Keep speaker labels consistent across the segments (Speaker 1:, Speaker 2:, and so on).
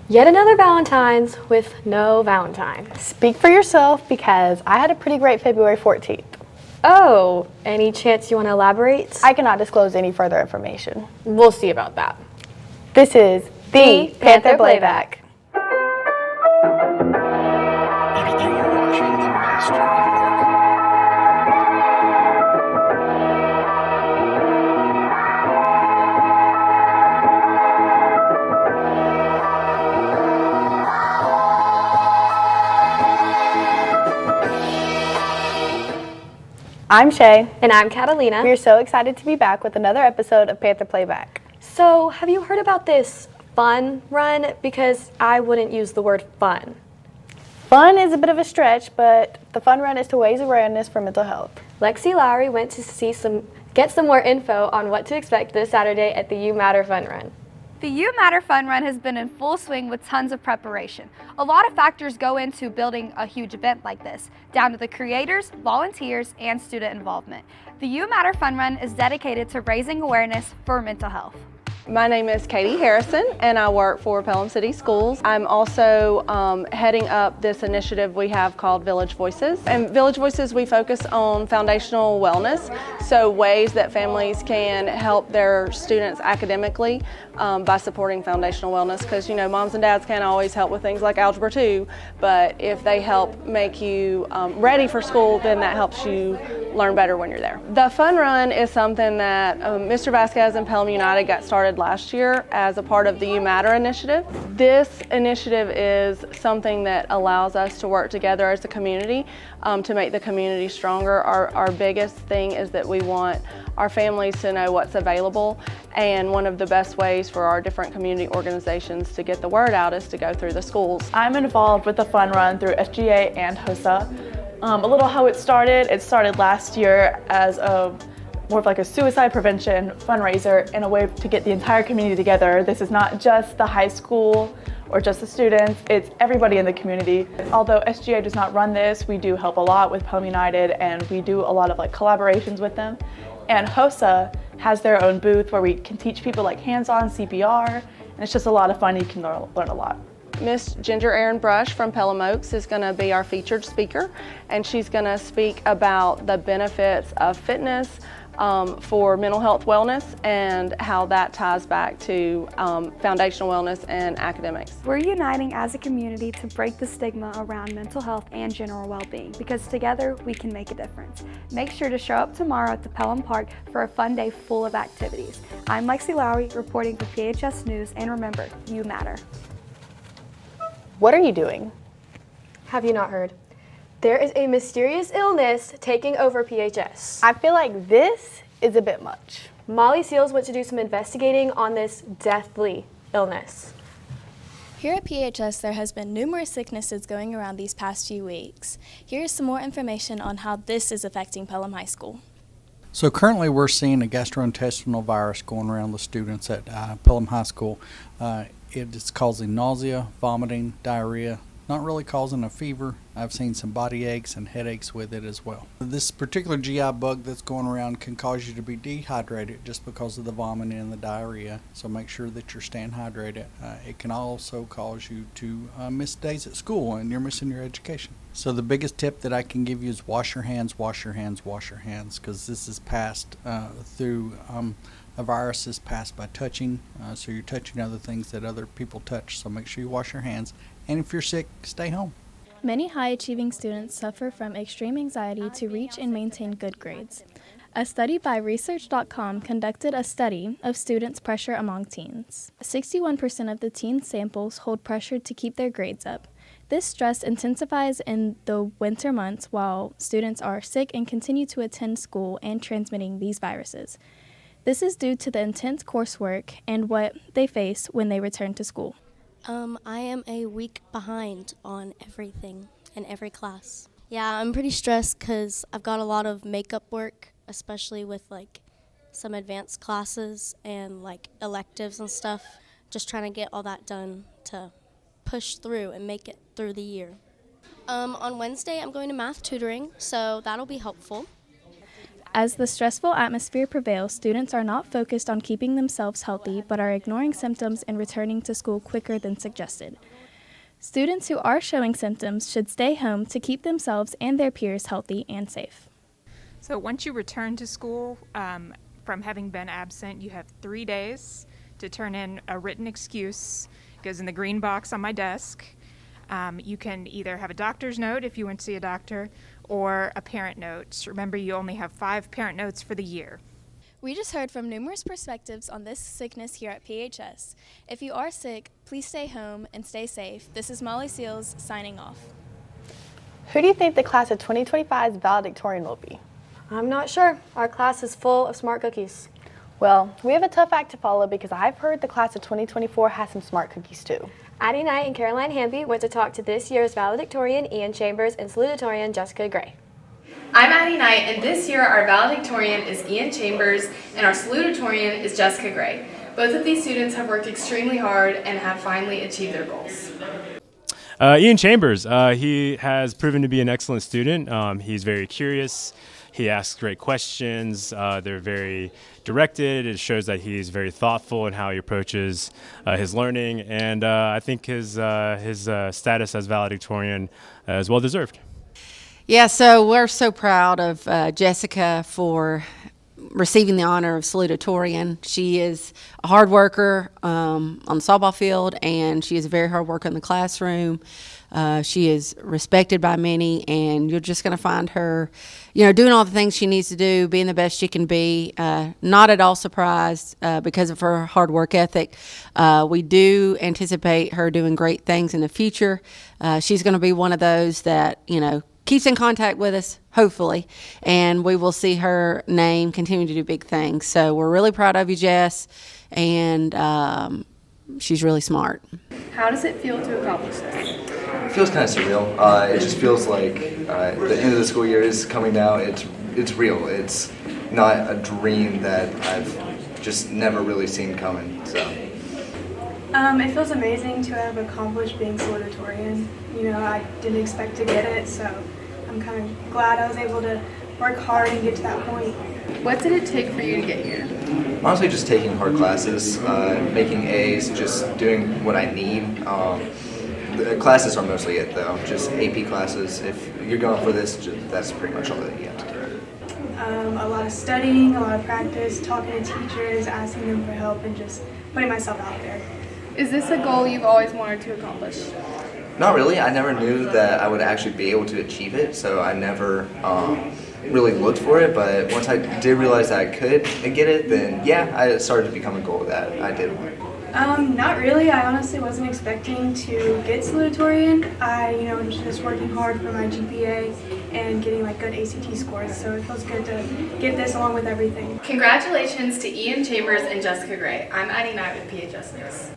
Speaker 1: Yet another Valentine's with no Valentine.
Speaker 2: Speak for yourself because I had a pretty great February 14th.
Speaker 1: Oh, any chance you want to elaborate?
Speaker 2: I cannot disclose any further information.
Speaker 1: We'll see about that.
Speaker 2: This is the Panther Playback.
Speaker 3: You're watching the master.
Speaker 2: I'm Shay.
Speaker 1: And I'm Catalina.
Speaker 2: We are so excited to be back with another episode of Panther Playback.
Speaker 1: So, have you heard about this fun run? Because I wouldn't use the word fun.
Speaker 2: Fun is a bit of a stretch, but the fun run is to raise awareness for mental health.
Speaker 1: Lexi Lowry went to get some more info on what to expect this Saturday at the You Matter Fun Run.
Speaker 4: The You Matter Fun Run has been in full swing with tons of preparation. A lot of factors go into building a huge event like this, down to the creators, volunteers, and student involvement. The You Matter Fun Run is dedicated to raising awareness for mental health.
Speaker 5: My name is Katie Harrison and I work for Pelham City Schools. I'm also heading up this initiative we have called Village Voices. And Village Voices, we focus on foundational wellness, so ways that families can help their students academically by supporting foundational wellness, because you know moms and dads can't always help with things like Algebra 2, but if they help make you ready for school, then that helps you learn better when you're there. The Fun Run is something that Mr. Vasquez and Pelham United got started last year as a part of the You Matter initiative. This initiative is something that allows us to work together as a community to make the community stronger. Our biggest thing is that we want our families to know what's available, and one of the best ways for our different community organizations to get the word out is to go through the schools.
Speaker 6: I'm involved with the Fun Run through SGA and HOSA. A little how it started last year as more of like a suicide prevention fundraiser and a way to get the entire community together. This is not just the high school or just the students, it's everybody in the community. Although SGA does not run this, we do help a lot with Pelham United and we do a lot of like collaborations with them. And HOSA has their own booth where we can teach people like hands-on CPR, and it's just a lot of fun. You can learn a lot.
Speaker 5: Miss Ginger Erin Brush from Pelham Oaks is going to be our featured speaker, and she's going to speak about the benefits of fitness for mental health wellness and how that ties back to foundational wellness and academics.
Speaker 4: We're uniting as a community to break the stigma around mental health and general well-being, because together we can make a difference. Make sure to show up tomorrow at the Pelham Park for a fun day full of activities. I'm Lexi Lowry reporting for PHS News, and remember, you matter.
Speaker 2: What are you doing?
Speaker 1: Have you not heard? There is a mysterious illness taking over PHS.
Speaker 2: I feel like this is a bit much.
Speaker 1: Molly Seals went to do some investigating on this deathly illness.
Speaker 7: Here at PHS, there has been numerous sicknesses going around these past few weeks. Here's some more information on how this is affecting Pelham High School.
Speaker 8: So currently we're seeing a gastrointestinal virus going around the students at Pelham High School. It is causing nausea, vomiting, diarrhea, not really causing a fever. I've seen some body aches and headaches with it as well. This particular GI bug that's going around can cause you to be dehydrated just because of the vomiting and the diarrhea, so make sure that you're staying hydrated. It can also cause you to miss days at school and you're missing your education. So the biggest tip that I can give you is wash your hands, wash your hands, wash your hands, because this is passed through a virus is passed by touching, so you're touching other things that other people touch, so make sure you wash your hands. And if you're sick, stay home.
Speaker 7: Many high-achieving students suffer from extreme anxiety to reach and maintain good grades. A study by Research.com conducted a study of students' pressure among teens. 61% of the teen samples hold pressure to keep their grades up. This stress intensifies in the winter months while students are sick and continue to attend school and transmitting these viruses. This is due to the intense coursework and what they face when they return to school.
Speaker 9: I am a week behind on everything in every class. Yeah, I'm pretty stressed because I've got a lot of makeup work, especially with like some advanced classes and like electives and stuff. Just trying to get all that done to push through and make it through the year. On Wednesday, I'm going to math tutoring, so that'll be helpful.
Speaker 7: As the stressful atmosphere prevails, students are not focused on keeping themselves healthy, but are ignoring symptoms and returning to school quicker than suggested. Students who are showing symptoms should stay home to keep themselves and their peers healthy and safe.
Speaker 10: So once you return to school from having been absent, you have 3 days to turn in a written excuse. It goes in the green box on my desk. You can either have a doctor's note if you went to see a doctor, or a parent note. Remember, you only have 5 parent notes for the year.
Speaker 7: We just heard from numerous perspectives on this sickness here at PHS. If you are sick, please stay home and stay safe. This is Molly Seals signing off.
Speaker 2: Who do you think the class of 2025's valedictorian will be?
Speaker 1: I'm not sure. Our class is full of smart cookies.
Speaker 2: Well, we have a tough act to follow because I've heard the class of 2024 has some smart cookies too.
Speaker 1: Addie Knight and Caroline Hamby went to talk to this year's valedictorian Ian Chambers and salutatorian Jessica Gray.
Speaker 11: I'm Addie Knight, and this year our valedictorian is Ian Chambers and our salutatorian is Jessica Gray. Both of these students have worked extremely hard and have finally achieved their goals.
Speaker 12: Ian Chambers, he has proven to be an excellent student. He's very curious. He asks great questions. They're very directed. It shows that he's very thoughtful in how he approaches his learning, and I think his status as valedictorian is well deserved.
Speaker 13: Yeah, so we're so proud of Jessica for receiving the honor of salutatorian. She is a hard worker on the softball field, and she is a very hard worker in the classroom. She is respected by many, and you're just going to find her, doing all the things she needs to do, being the best she can be. Not at all surprised because of her hard work ethic. We do anticipate her doing great things in the future. She's going to be one of those that, keeps in contact with us, hopefully, and we will see her name continue to do big things. So we're really proud of you, Jess, and she's really smart.
Speaker 11: How does it feel to accomplish this?
Speaker 14: It feels kind of surreal. It just feels like the end of the school year is coming now. It's real. It's not a dream that I've just never really seen coming. So.
Speaker 15: It feels amazing to have accomplished being salutatorian. I didn't expect to get it, so I'm kind of glad I was able to work hard and get to that point.
Speaker 11: What did it take for you to get here?
Speaker 14: Honestly, just taking hard classes, making A's, just doing what I need. The classes are mostly it, though. Just AP classes. If you're going for this, that's pretty much all that you have to do.
Speaker 15: A lot of studying, a lot of practice, talking to teachers, asking them for help, and just putting myself out there.
Speaker 11: Is this a goal you've always wanted to accomplish?
Speaker 14: Not really. I never knew that I would actually be able to achieve it, so I never really looked for it. But once I did realize that I could get it, then yeah, I started to become a goal that I did want.
Speaker 15: Not really. I honestly wasn't expecting to get salutatorian. I, was just working hard for my GPA and getting good ACT scores, so it feels good to get this along with everything.
Speaker 11: Congratulations to Ian Chambers and Jessica Gray. I'm Addie Knight with PHS News.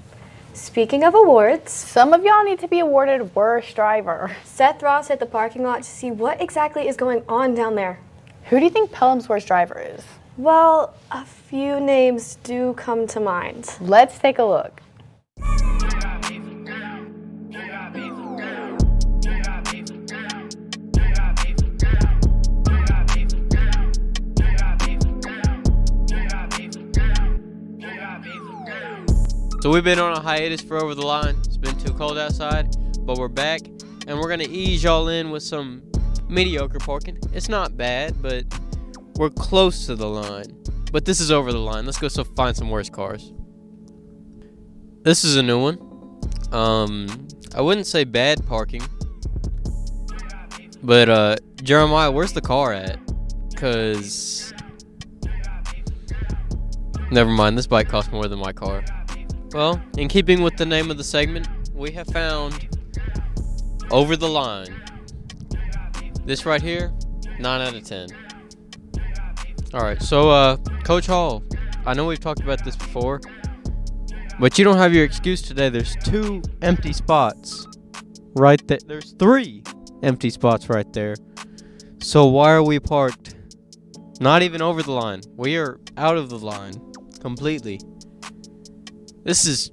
Speaker 1: Speaking of awards,
Speaker 2: some of y'all need to be awarded Worst Driver.
Speaker 1: Seth Ross hit the parking lot to see what exactly is going on down there.
Speaker 2: Who do you think Pelham's Worst Driver is?
Speaker 1: Well, a few names do come to mind.
Speaker 2: Let's take a look.
Speaker 16: So we've been on a hiatus for Over the Line. It's been too cold outside, but we're back, and we're gonna ease y'all in with some mediocre parking. It's not bad, but we're close to the line. But this is over the line. Let's go find some worse cars. This is a new one. I wouldn't say bad parking, but Jeremiah, where's the car at? Cause never mind, this bike costs more than my car. Well, in keeping with the name of the segment, we have found Over the Line. This right here, 9 out of 10. Alright, so Coach Hall, I know we've talked about this before, but you don't have your excuse today. There's 2 empty spots right there. There's 3 empty spots right there. So why are we parked? Not even over the line. We are out of the line completely. This is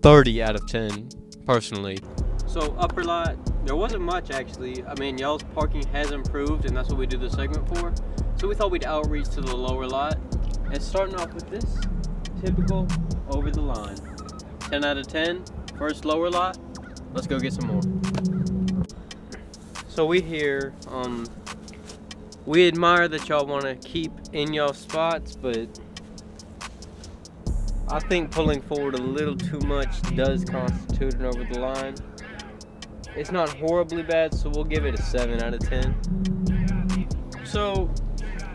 Speaker 16: 30 out of 10, personally. So upper lot, there wasn't much actually. I mean, y'all's parking has improved, and that's what we do this segment for. So we thought we'd outreach to the lower lot and starting off with this typical over the line. 10 out of 10, first lower lot. Let's go get some more. So we here, we admire that y'all want to keep in y'all spots, but I think pulling forward a little too much does constitute an over the line. It's not horribly bad, so we'll give it a 7 out of 10. So,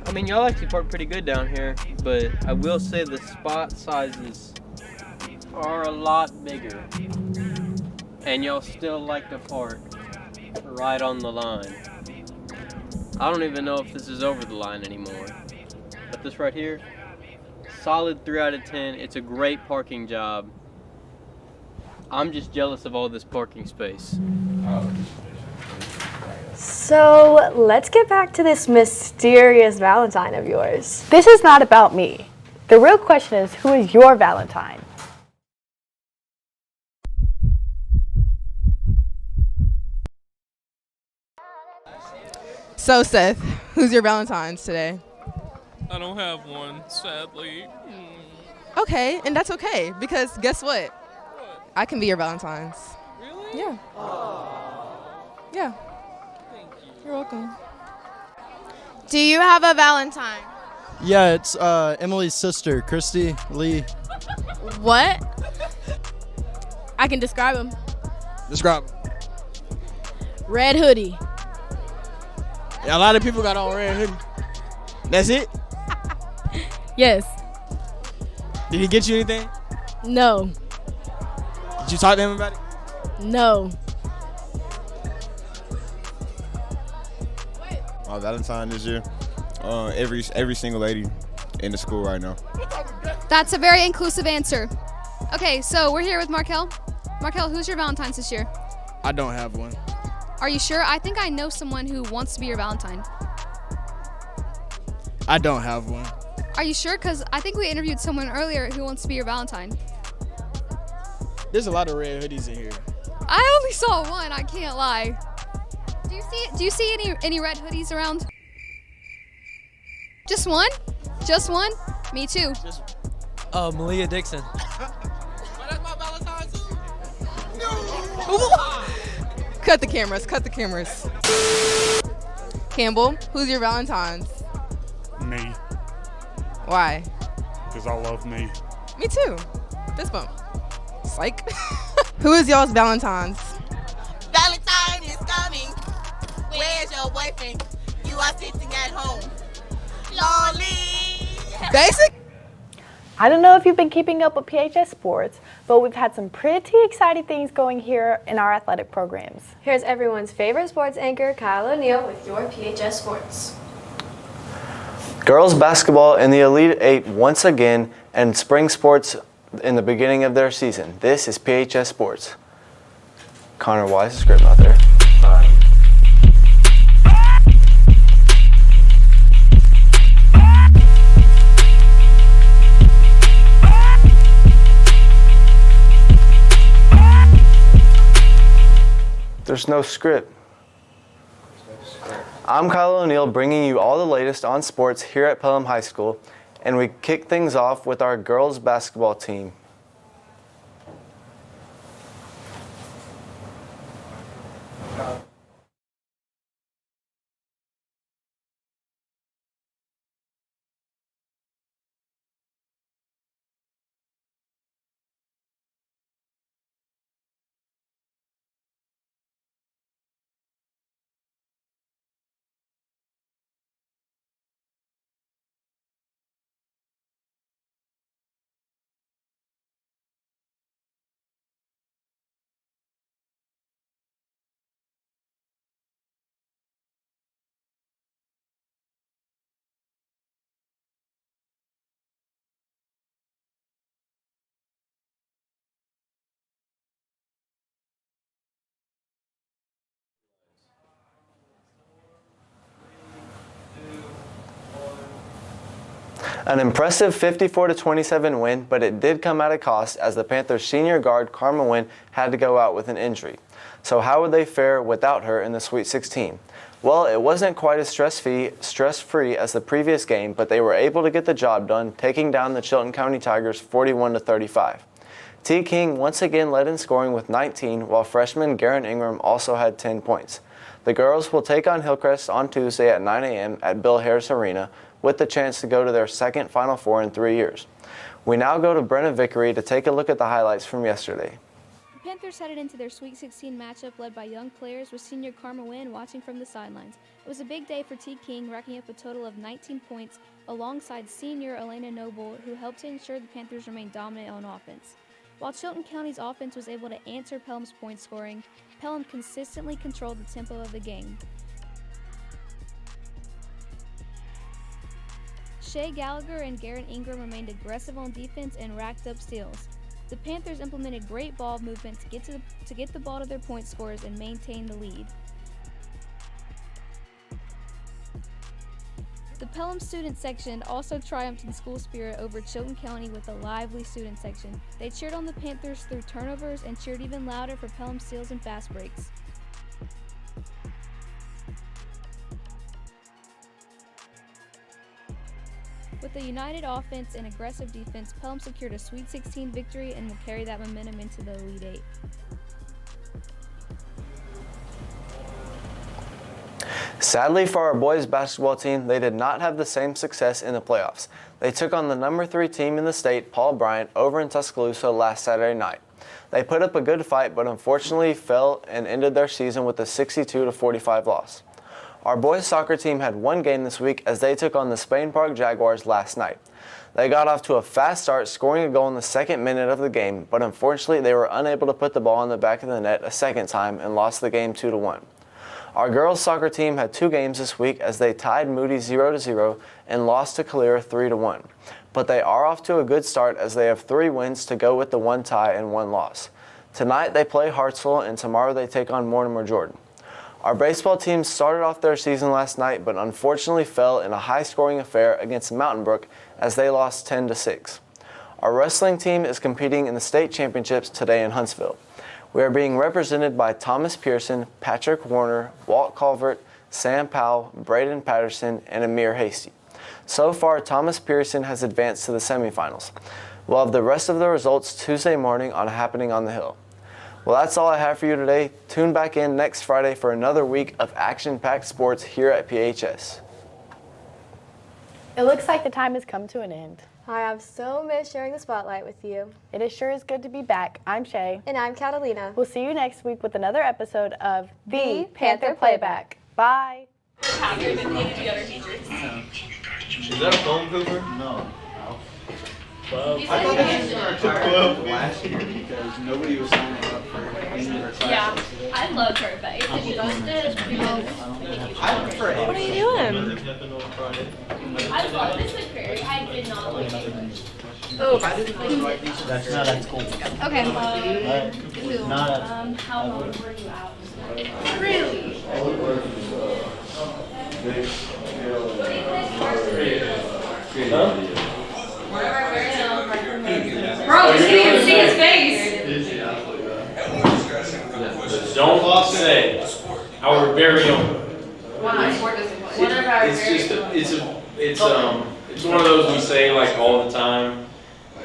Speaker 16: I mean, y'all actually park pretty good down here, but I will say the spot sizes are a lot bigger. And y'all still like to park right on the line. I don't even know if this is over the line anymore. But this right here, solid 3 out of 10. It's a great parking job. I'm just jealous of all this parking space.
Speaker 1: So let's get back to this mysterious Valentine of yours.
Speaker 2: This is not about me. The real question is, who is your Valentine?
Speaker 17: So Seth, who's your Valentine's today?
Speaker 18: I don't have one, sadly.
Speaker 17: Okay, and that's okay, because guess what? I can be your Valentine's.
Speaker 18: Really?
Speaker 17: Yeah. Yeah.
Speaker 18: Thank you.
Speaker 17: You're welcome.
Speaker 19: Do you have a Valentine?
Speaker 20: Yeah, it's Emily's sister, Christy Lee.
Speaker 19: What? I can describe him.
Speaker 20: Describe.
Speaker 19: Red hoodie.
Speaker 20: Yeah, a lot of people got on red hoodie. That's it?
Speaker 19: Yes.
Speaker 20: Did he get you anything?
Speaker 19: No.
Speaker 20: Did you talk to him about it?
Speaker 19: No.
Speaker 21: My Valentine this year, every single lady in the school right now.
Speaker 22: That's a very inclusive answer. Okay, so we're here with Markel. Markel, who's your Valentine's this year?
Speaker 20: I don't have one.
Speaker 22: Are you sure? I think I know someone who wants to be your Valentine.
Speaker 20: I don't have one.
Speaker 22: Are you sure? Because I think we interviewed someone earlier who wants to be your Valentine.
Speaker 20: There's a lot of red hoodies in here.
Speaker 22: I only saw one, I can't lie. Do you see any red hoodies around? Just one? Just one? Me too.
Speaker 23: Malia Dixon.
Speaker 17: Cut the cameras, cut the cameras. Campbell, who's your Valentine's?
Speaker 24: Me,
Speaker 17: Why?
Speaker 24: because I love me.
Speaker 17: Me too. Fist bump. Psych. Who is y'all's Valentine's?
Speaker 25: Valentine is coming. Where's your boyfriend? You are sitting at home. Lonely.
Speaker 17: Basic?
Speaker 2: I don't know if you've been keeping up with PHS sports, but we've had some pretty exciting things going here in our athletic programs.
Speaker 1: Here's everyone's favorite sports anchor, Kyle O'Neill, with your PHS Sports.
Speaker 26: Girls basketball in the Elite Eight once again, and spring sports in the beginning of their season. This is PHS Sports. Connor, why is the script out there? There's no script. I'm Kyle O'Neill, bringing you all the latest on sports here at Pelham High School, and we kick things off with our girls basketball team. An impressive 54-27 win, but it did come at a cost as the Panthers senior guard Karma Wynn had to go out with an injury. So how would they fare without her in the Sweet 16? Well, it wasn't quite as stress-free as the previous game, but they were able to get the job done, taking down the Chilton County Tigers 41-35. T. King once again led in scoring with 19, while freshman Garrett Ingram also had 10 points. The girls will take on Hillcrest on Tuesday at 9 a.m. at Bill Harris Arena, with the chance to go to their second Final Four in 3 years. We now go to Brenna Vickery to take a look at the highlights from yesterday.
Speaker 3: The Panthers headed into their Sweet 16 matchup led by young players with senior Karma Wynn watching from the sidelines. It was a big day for T. King, racking up a total of 19 points alongside senior Elena Noble, who helped to ensure the Panthers remained dominant on offense. While Chilton County's offense was able to answer Pelham's point scoring, Pelham consistently controlled the tempo of the game. Shea Gallagher and Garrett Ingram remained aggressive on defense and racked up steals. The Panthers implemented great ball movement to get the ball to their point scorers and maintain the lead. The Pelham student section also triumphed in school spirit over Chilton County with a lively student section. They cheered on the Panthers through turnovers and cheered even louder for Pelham steals and fast breaks. With a united offense and aggressive defense, Pelham secured a Sweet 16 victory and will carry that momentum into the Elite Eight.
Speaker 26: Sadly for our boys basketball team, they did not have the same success in the playoffs. They took on the number 3 team in the state, Paul Bryant, over in Tuscaloosa last Saturday night. They put up a good fight, but unfortunately fell and ended their season with a 62-45 loss. Our boys soccer team had one game this week as they took on the Spain Park Jaguars last night. They got off to a fast start, scoring a goal in the second minute of the game, but unfortunately they were unable to put the ball in the back of the net a second time and lost the game 2-1. Our girls soccer team had 2 games this week as they tied Moody 0-0 and lost to Calera 3-1. But they are off to a good start as they have 3 wins to go with the 1 tie and 1 loss. Tonight they play Hartsville and tomorrow they take on Mortimer Jordan. Our baseball team started off their season last night but unfortunately fell in a high-scoring affair against Mountain Brook as they lost 10-6. Our wrestling team is competing in the state championships today in Huntsville. We are being represented by Thomas Pearson, Patrick Warner, Walt Culvert, Sam Powell, Braden Patterson, and Amir Hasty. So far, Thomas Pearson has advanced to the semifinals. We'll have the rest of the results Tuesday morning on Happening on the Hill. Well, that's all I have for you today. Tune back in next Friday for another week of action-packed sports here at PHS.
Speaker 2: It looks like the time has come to an end.
Speaker 1: I have so missed sharing the spotlight with you.
Speaker 2: It is sure is good to be back. I'm Shay.
Speaker 1: And I'm Catalina.
Speaker 2: We'll see you next week with another episode of
Speaker 1: The Panther Playback.
Speaker 2: Bye.
Speaker 25: Happier than the other teachers.
Speaker 4: Is that a phone pooper? No. Well, I thought they took 12 last year because nobody was signing up for any of their classes.
Speaker 25: Yeah, I love her, but if you guys did,
Speaker 4: I prefer it.
Speaker 25: What are you doing? I love this with Prairie. I did not like it.
Speaker 4: Oh, I didn't like these. That's cool.
Speaker 25: Okay. How long were you out? Really? Bro, you can't even see his face.
Speaker 5: Don't say our very own. It's one of those we say like all the time,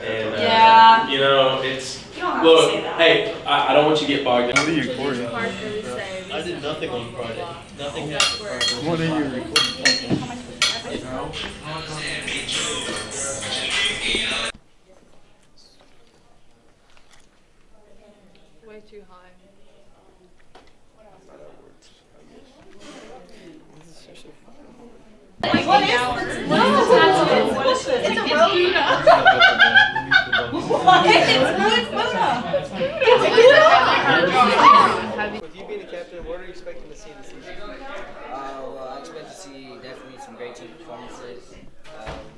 Speaker 5: and
Speaker 25: Yeah.
Speaker 5: you know it's.
Speaker 25: You don't have
Speaker 5: Look,
Speaker 25: to say that.
Speaker 5: hey, I don't want you to get bogged down.
Speaker 4: What are you recording?
Speaker 5: I did nothing on Friday. Nothing happened Friday.
Speaker 4: What are you recording?
Speaker 6: Way too high.
Speaker 25: What is this? What is this? It's a Rona. What? It's Mona.
Speaker 8: With you being the captain, what are you expecting to see this season?
Speaker 9: Well, I expect to see definitely some great team performances.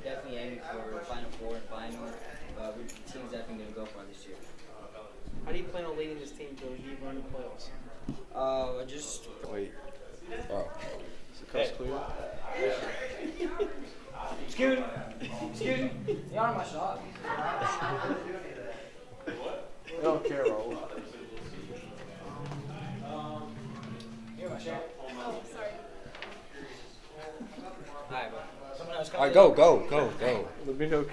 Speaker 9: Definitely aiming for Final Four and final. The team's definitely going to go far this year.
Speaker 8: How do you plan on leading this team to a deep run in the playoffs?
Speaker 9: Just
Speaker 8: wait. Oh. Is the coast clear? Excuse me. Excuse me. You're on my shot. I don't care, Raul.
Speaker 25: You're my shot. Oh, sorry.
Speaker 9: Alright, bro. Someone else come
Speaker 6: All right,
Speaker 9: to the
Speaker 6: go.
Speaker 26: Let me know.